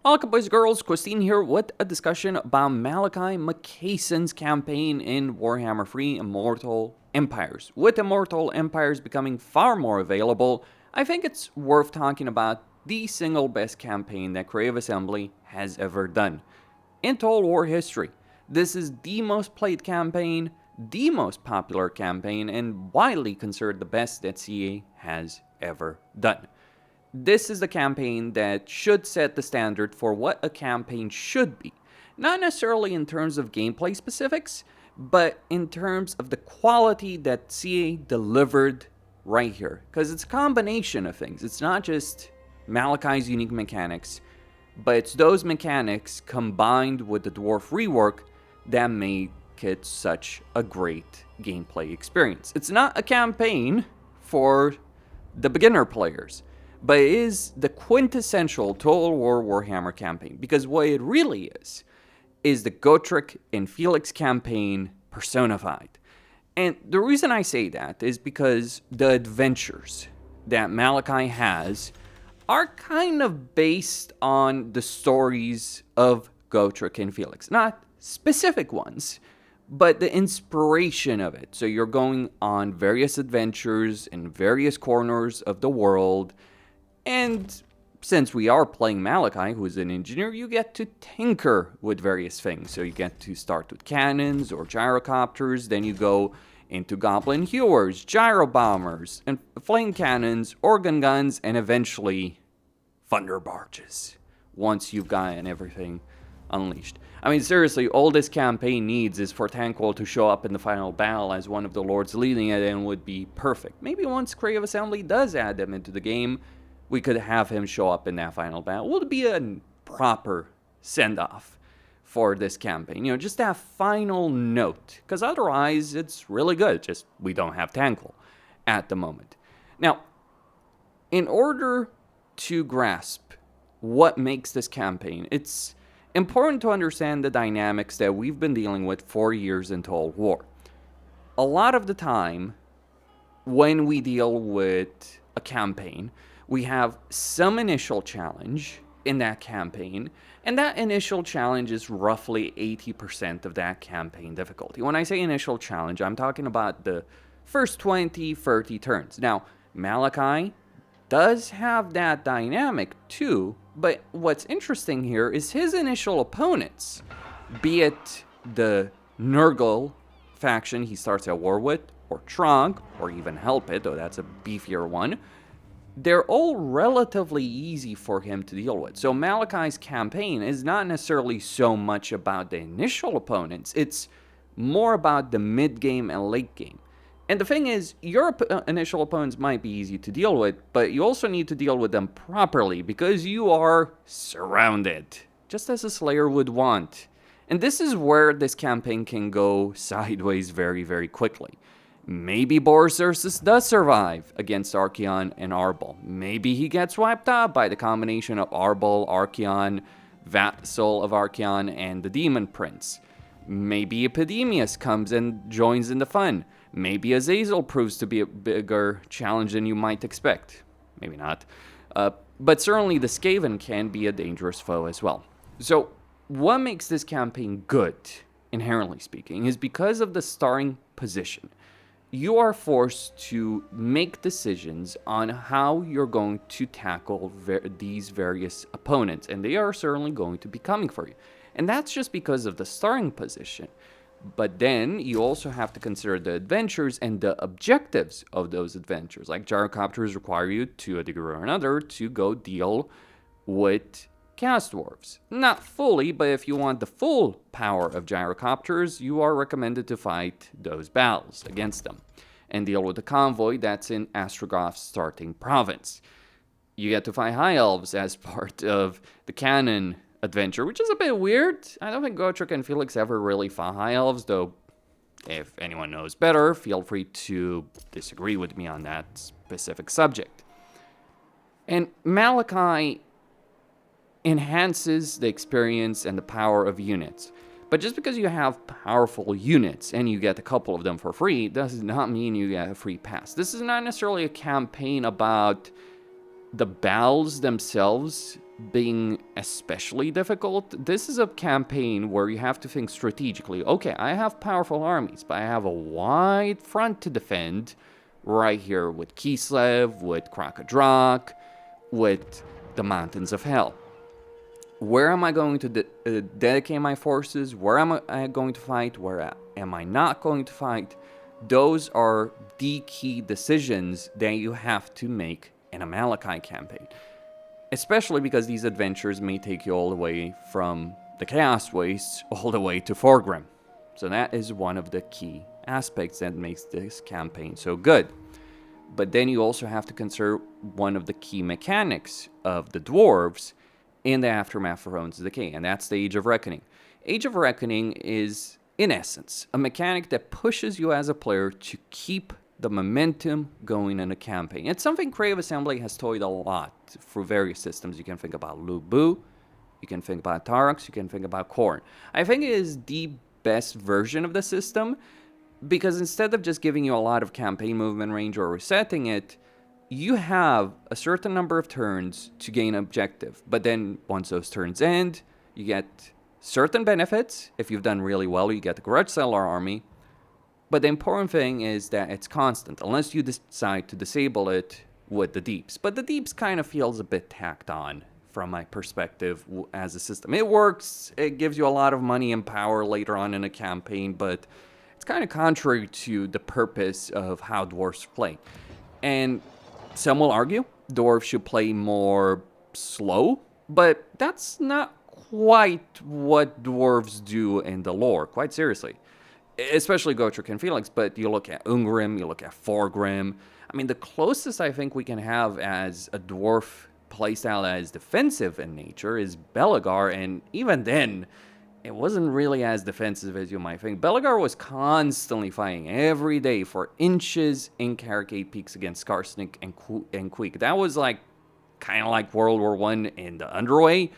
Welcome boys and girls, Christine here with a discussion about Malakai Makaisson's campaign in Warhammer 3 Immortal Empires. With Immortal Empires becoming far more available, I think it's worth talking about the single best campaign that Creative Assembly has ever done. In Total War history, this is the most played campaign, the most popular campaign, and widely considered the best that CA has ever done. This is the campaign that should set the standard for what a campaign should be. Not necessarily in terms of gameplay specifics, but in terms of the quality that CA delivered right here. Because it's a combination of things. It's not just Malakai's unique mechanics, but it's those mechanics combined with the Dwarf rework that make it such a great gameplay experience. It's not a campaign for the beginner players, but it is the quintessential Total War Warhammer campaign, because what it really is the Gotrek and Felix campaign personified. And the reason I say that is because the adventures that Malakai has are kind of based on the stories of Gotrek and Felix. Not specific ones, but the inspiration of it. So you're going on various adventures in various corners of the world. And since we are playing Malakai, who is an engineer, you get to tinker with various things. So you get to start with cannons or gyrocopters, then you go into goblin hewers, gyro bombers, and flame cannons, organ guns, and eventually thunder barges, once you've gotten everything unleashed. I mean, seriously, all this campaign needs is for Tanquil to show up in the final battle as one of the lords leading it, and would be perfect. Maybe once Creative Assembly does add them into the game, we could have him show up in that final battle. Would be a proper send-off for this campaign. You know, just that final note. Because otherwise, it's really good. Just, we don't have Tanquil at the moment. Now, in order to grasp what makes this campaign, it's important to understand the dynamics that we've been dealing with for years in Total War. A lot of the time, when we deal with a campaign, we have some initial challenge in that campaign, and that initial challenge is roughly 80% of that campaign difficulty. When I say initial challenge, I'm talking about the first 20, 30 turns. Now, Malakai does have that dynamic too, but what's interesting here is his initial opponents, be it the Nurgle faction he starts at war with, or Trunk, or even Helpit, though that's a beefier one, they're all relatively easy for him to deal with. So Malakai's campaign is not necessarily so much about the initial opponents, it's more about the mid-game and late game. And the thing is, your initial opponents might be easy to deal with, but you also need to deal with them properly, because you are surrounded, just as a Slayer would want. And this is where this campaign can go sideways very, very quickly. Maybe Boris Ursus does survive against Archaon and Arbol. Maybe he gets wiped out by the combination of Arbol, Archaon, Vassal of Archaon, and the Demon Prince. Maybe Epidemius comes and joins in the fun. Maybe Azazel proves to be a bigger challenge than you might expect. Maybe not. But certainly the Skaven can be a dangerous foe as well. So what makes this campaign good, inherently speaking, is because of the starting position. You are forced to make decisions on how you're going to tackle these various opponents, and they are certainly going to be coming for you. And that's just because of the starting position. But then you also have to consider the adventures and the objectives of those adventures. Like gyrocopters require you, to a degree or another, to go deal with Chaos Dwarves. Not fully, but if you want the full power of gyrocopters, you are recommended to fight those battles against them and deal with the convoy that's in Astrogoth's starting province. You get to fight High Elves as part of the canon adventure, which is a bit weird. I don't think Gotrek and Felix ever really fought High Elves, though if anyone knows better, feel free to disagree with me on that specific subject. And Malakai enhances the experience and the power of units. But just because you have powerful units and you get a couple of them for free, does not mean you get a free pass. This is not necessarily a campaign about the battles themselves being especially difficult, this is a campaign where you have to think strategically. Okay, I have powerful armies, but I have a wide front to defend right here with Kislev, with Krakadrak, with the Mountains of Hell. Where am I going to dedicate my forces? Where am I going to fight? Where am I not going to fight? Those are the key decisions that you have to make in a Malakai campaign. Especially because these adventures may take you all the way from the Chaos Wastes all the way to Forgrim. So that is one of the key aspects that makes this campaign so good. But then you also have to consider one of the key mechanics of the dwarves in the Aftermath of Thrones Decay, and that's the Age of Reckoning. Age of Reckoning is, in essence, a mechanic that pushes you as a player to keep the momentum going in a campaign. It's something Creative Assembly has toyed a lot through various systems. You can think about Lubu, you can think about Tarox, you can think about Khorne. I think it is the best version of the system, because instead of just giving you a lot of campaign movement range or resetting it, you have a certain number of turns to gain an objective. But then once those turns end, you get certain benefits. If you've done really well, you get the Grudge Seller army. But the important thing is that it's constant, unless you decide to disable it with the Deeps. But the Deeps kind of feels a bit tacked on from my perspective as a system. It works, it gives you a lot of money and power later on in a campaign, but it's kind of contrary to the purpose of how dwarves play. And some will argue dwarves should play more slow, but that's not quite what dwarves do in the lore, quite seriously. Especially Gotrek and Felix, but you look at Ungrim, you look at Forgrim. I mean, the closest I think we can have as a dwarf playstyle that is defensive in nature is Belegar, and even then, it wasn't really as defensive as you might think. Belegar was constantly fighting every day for inches in Caracade Peaks against Skarsnik and Queek. That was like kind of like World War I in the Underway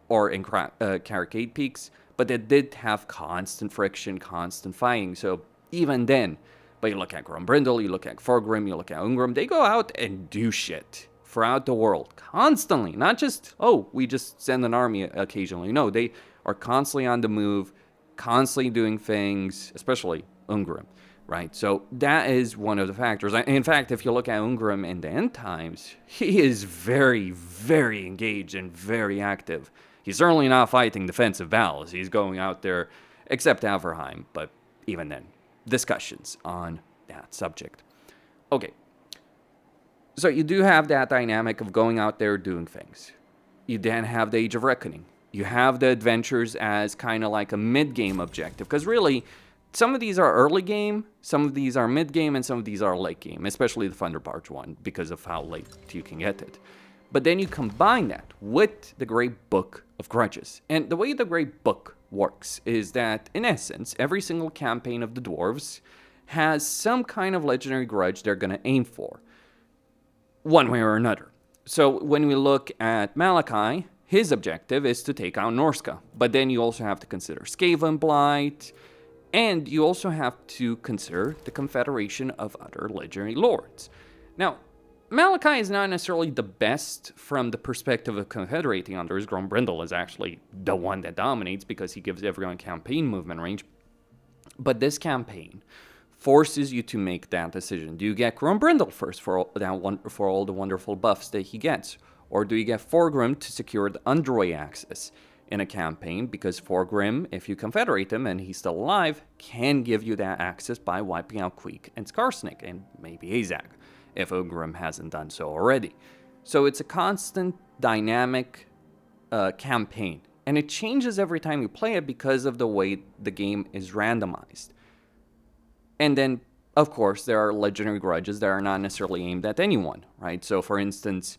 or in Caracade Peaks, but it did have constant friction, constant fighting. So even then, but you look at Grombrindle, you look at Forgrim, you look at Ungrim, they go out and do shit throughout the world constantly. Not just, oh, we just send an army occasionally. No, they are constantly on the move, constantly doing things, especially Ungrim, right? So that is one of the factors. In fact, if you look at Ungrim in the end times, he is very, very engaged and very active. He's certainly not fighting defensive battles. He's going out there, except Averheim, but even then, discussions on that subject. Okay, so you do have that dynamic of going out there doing things. You then have the Age of Reckoning. You have the adventures as kind of like a mid-game objective, because really, some of these are early game, some of these are mid-game, and some of these are late game, especially the Thunderbarge one, because of how late you can get it. But then you combine that with the Great Book of Grudges. And the way the Great Book works is that, in essence, every single campaign of the dwarves has some kind of legendary grudge they're going to aim for, one way or another. So when we look at Malakai, his objective is to take out Norska. But then you also have to consider Skaven Blight, and you also have to consider the Confederation of other legendary lords. Now, Malakai is not necessarily the best from the perspective of confederating others. Grombrindle is actually the one that dominates because he gives everyone campaign movement range. But this campaign forces you to make that decision. Do you get Grombrindle first for all the wonderful buffs that he gets? Or do you get Forgrim to secure the Underway access in a campaign? Because Forgrim, if you confederate him and he's still alive, can give you that access by wiping out Queek and Skarsnik and maybe Azag, if Ungrim hasn't done so already. So it's a constant, dynamic campaign. And it changes every time you play it because of the way the game is randomized. And then, of course, there are legendary grudges that are not necessarily aimed at anyone, right? So, for instance,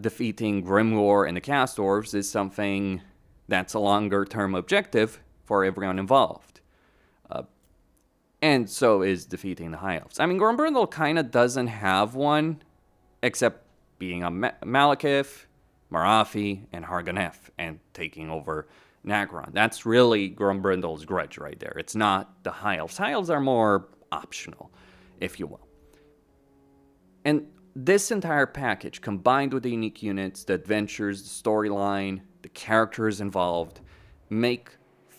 defeating Grimgor and the Cast Dwarves is something that's a longer-term objective for everyone involved. And so is defeating the High Elves. I mean, Grombrindle kind of doesn't have one, except being a Malekith, Marathi, and Harganeth, and taking over Nagron. That's really Grombrindle's grudge right there. It's not the High Elves. High Elves are more optional, if you will. And this entire package, combined with the unique units, the adventures, the storyline, the characters involved, make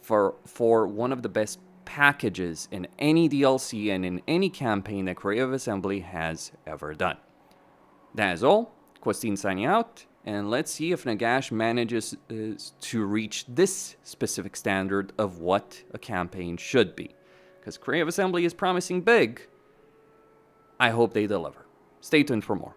for one of the best packages in any DLC and in any campaign that Creative Assembly has ever done. That is all. Questin signing out, and let's see if Nagash manages to reach this specific standard of what a campaign should be. Because Creative Assembly is promising big. I hope they deliver. Stay tuned for more.